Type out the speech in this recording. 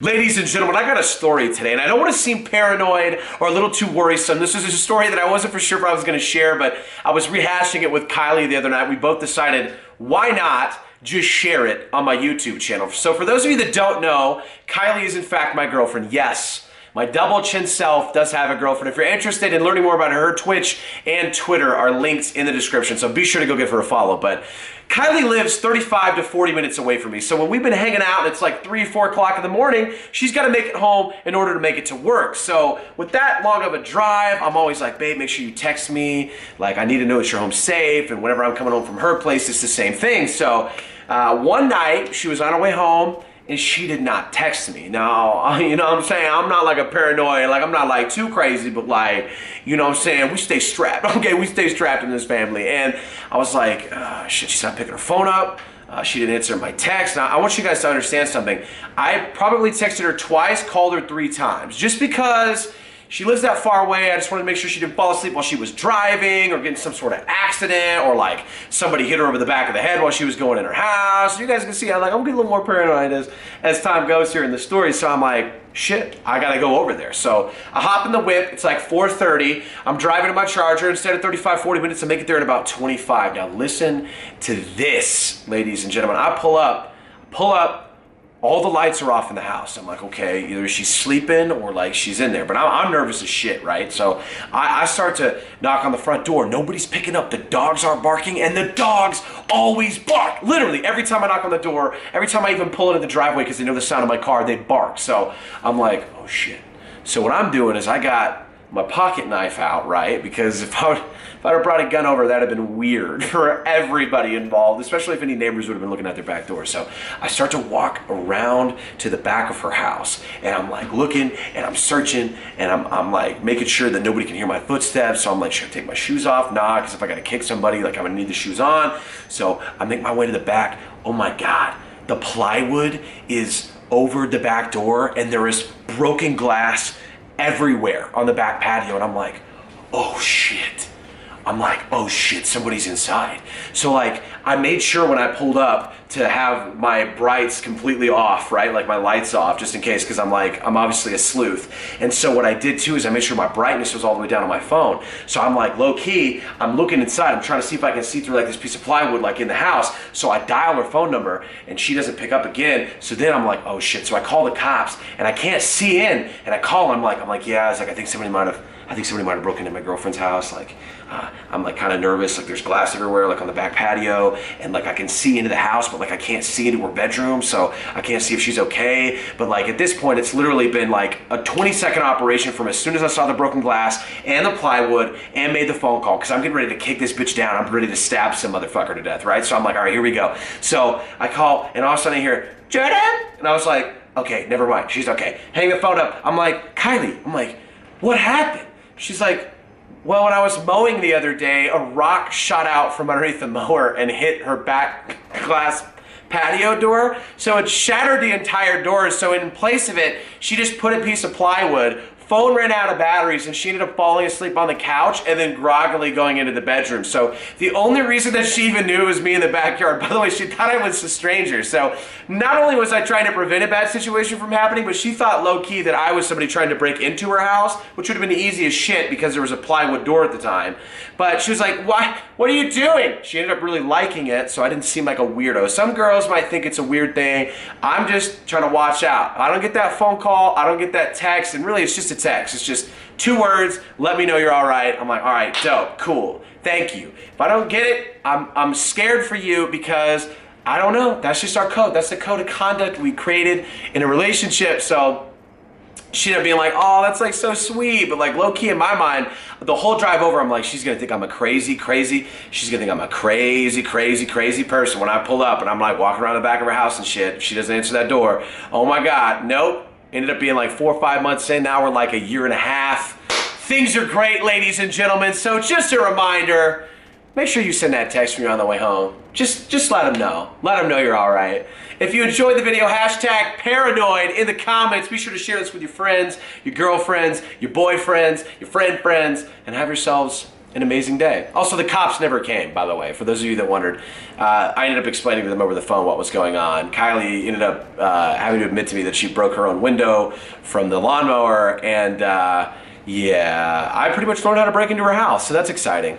Ladies and gentlemen, I got a story today, and I don't want to seem paranoid or a little too worrisome. This is a story that I wasn't for sure if I was going to share, but I was rehashing it with Kylie the other night. We both decided, why not just share it on my YouTube channel? So for those of you that don't know, Kylie is in fact my girlfriend. Yes. My double chin self does have a girlfriend. If you're interested in learning more about her, Twitch and Twitter are linked in the description, so be sure to go give her a follow. But Kylie lives 35 to 40 minutes away from me, so when we've been hanging out and it's like 3, 4 o'clock in the morning, she's got to make it home in order to make it to work. So with that long of a drive, I'm always like, babe, make sure you text me. Like, I need to know that you're home safe, and whenever I'm coming home from her place, it's the same thing. So one night, she was on her way home, and she did not text me. Now, you know what I'm saying? I'm not like a paranoid, like I'm not like too crazy, but like, you know what I'm saying? We stay strapped, okay? We stay strapped in this family. And I was like, shit, she's not picking her phone up. She didn't answer my text. Now, I want you guys to understand something. I probably texted her twice, called her 3 times, just because she lives that far away. I just wanted to make sure she didn't fall asleep while she was driving or get in some sort of accident, or like somebody hit her over the back of the head while she was going in her house. You guys can see I'm getting a little more paranoid as time goes here in the story. So I'm like, shit, I gotta go over there. So I hop in the whip. It's like 4:30. I'm driving to my charger. Instead of 35, 40 minutes, I make it there in about 25. Now listen to this, ladies and gentlemen. I pull up. All the lights are off in the house. I'm like, okay, either she's sleeping or like she's in there. But I'm nervous as shit, right? So I start to knock on the front door. Nobody's picking up. The dogs aren't barking, and the dogs always bark. Literally, every time I knock on the door, every time I even pull into the driveway because they know the sound of my car, they bark. So I'm like, oh shit. So what I'm doing is I got my pocket knife out, right? Because if I'd have brought a gun over, that'd have been weird for everybody involved, especially if any neighbors would have been looking at their back door. So I start to walk around to the back of her house, and I'm like looking, and I'm searching, and I'm like making sure that nobody can hear my footsteps. So I'm like, should I take my shoes off? Nah, because if I gotta kick somebody, like I'm gonna need the shoes on. So I make my way to the back. Oh my God, the plywood is over the back door, and there is broken glass everywhere on the back patio, and I'm like, oh shit. Somebody's inside. So like, I made sure when I pulled up to have my brights completely off, right? Like my lights off, just in case, because I'm obviously a sleuth. And so what I did too is I made sure my brightness was all the way down on my phone. So I'm like, low key, I'm looking inside. I'm trying to see if I can see through like this piece of plywood, like in the house. So I dial her phone number, and she doesn't pick up again. So then I'm like, oh shit. So I call the cops, and I can't see in, and I call them. I'm like, yeah, I think somebody might have broken into my girlfriend's house. Like, I'm like kind of nervous. Like there's glass everywhere, like on the back patio, and like I can see into the house, but like I can't see into her bedroom, so I can't see if she's okay. But like at this point, it's literally been like a 20-second operation from as soon as I saw the broken glass and the plywood and made the phone call, because I'm getting ready to kick this bitch down. I'm ready to stab some motherfucker to death, right? So I'm like, all right, here we go. So I call, and all of a sudden I hear, Jordan? And I was like, okay, never mind. She's okay. Hang the phone up. I'm like, Kylie, what happened? She's like, well, when I was mowing the other day, a rock shot out from underneath the mower and hit her back glass patio door. So it shattered the entire door. So in place of it, she just put a piece of plywood. Phone ran out of batteries, and she ended up falling asleep on the couch and then groggily going into the bedroom. So the only reason that she even knew it was me in the backyard. By the way, she thought I was a stranger. So not only was I trying to prevent a bad situation from happening, but she thought low-key that I was somebody trying to break into her house, which would have been easy as shit because there was a plywood door at the time. But she was like, what are you doing? She ended up really liking it, so I didn't seem like a weirdo. Some girls might think it's a weird thing. I'm just trying to watch out. I don't get that phone call. I don't get that text, and really it's just a text. It's just 2 words, let me know you're all right. I'm like, all right, dope, cool, thank you. If I don't get it, I'm scared for you, because I don't know, that's just our code. That's the code of conduct we created in a relationship. So she ended up being like, oh, that's like so sweet. But like low key in my mind, the whole drive over, I'm like, she's gonna think I'm a crazy person when I pull up and I'm like walking around the back of her house and shit. If she doesn't answer that door, oh my God, nope. Ended up being like 4 or 5 months in. Now we're like a year and a half. Things are great, ladies and gentlemen. So just a reminder, make sure you send that text when you're on the way home. Just let them know. Let them know you're all right. If you enjoyed the video, hashtag paranoid in the comments. Be sure to share this with your friends, your girlfriends, your boyfriends, your friends, and have yourselves an amazing day. Also, the cops never came, by the way, for those of you that wondered. I ended up explaining to them over the phone what was going on. Kylie ended up having to admit to me that she broke her own window from the lawnmower, and yeah, I pretty much learned how to break into her house, so that's exciting.